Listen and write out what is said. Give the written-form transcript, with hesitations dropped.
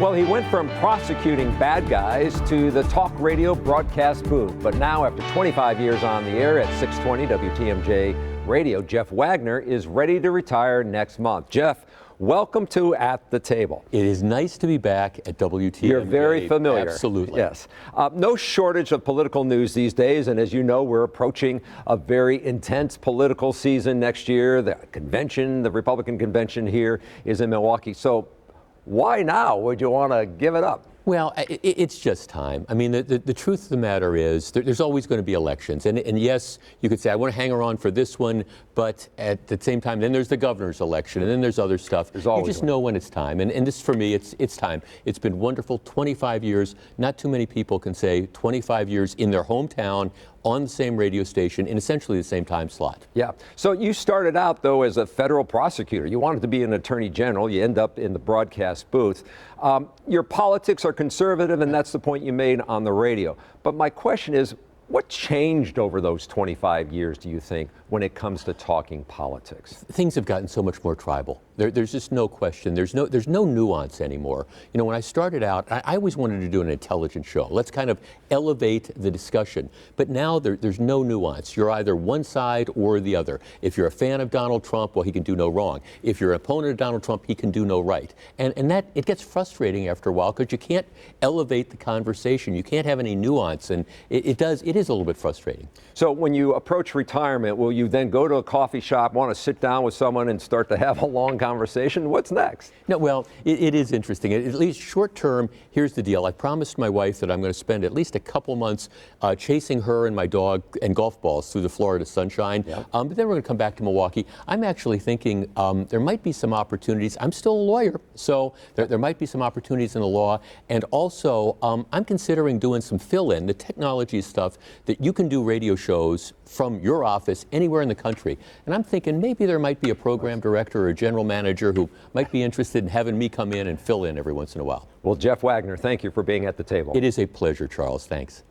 Well, he went from prosecuting bad guys to the talk radio broadcast booth. But now, after 25 years on the air at 620 WTMJ Radio, Jeff Wagner is ready to retire next month. Jeff, welcome to At the Table. It is nice to be back at WTMJ. You're very familiar. Absolutely. Yes. No shortage of political news these days, and as you know, we're approaching a very intense political season next year. The convention, the Republican convention here is in Milwaukee. So why now would you want to give it up? Well, it's just time. I mean, the truth of the matter is there's always going to be elections. And yes, you could say, I want to hang around for this one, but at the same time, then there's the governor's election, and then there's other stuff. You just know when it's time. And this, for me, it's time. It's been wonderful, 25 years. Not too many people can say 25 years in their hometown, on the same radio station, in essentially the same time slot. Yeah. So you started out, though, as a federal prosecutor. You wanted to be an attorney general. You end up in the broadcast booth. Your politics are conservative, and that's the point you made on the radio. But my question is, what changed over those 25 years, do you think, when it comes to talking politics? Things have gotten so much more tribal. There's just no question. There's no nuance anymore. You know, when I started out, I always wanted to do an intelligent show. Let's kind of elevate the discussion. But now there's no nuance. You're either one side or the other. If you're a fan of Donald Trump, well, he can do no wrong. If you're an opponent of Donald Trump, he can do no right. And that, it gets frustrating after a while because you can't elevate the conversation. You can't have any nuance. And it is a little bit frustrating. So when you approach retirement, will you then go to a coffee shop, want to sit down with someone and start to have a long conversation? What's next? No, well, it is interesting. At least short term, here's the deal. I promised my wife that I'm going to spend at least a couple months chasing her and my dog and golf balls through the Florida sunshine. Yep. But then we're going to come back to Milwaukee. I'm actually thinking there might be some opportunities. I'm still a lawyer, so there might be some opportunities in the law. And also, I'm considering doing some fill-in, the technology stuff that you can do radio shows from your office anywhere in the country. And I'm thinking maybe there might be a program director or a general manager who might be interested in having me come in and fill in every once in a while. Well, Jeff Wagner, thank you for being at the table. It is a pleasure, Charles. Thanks.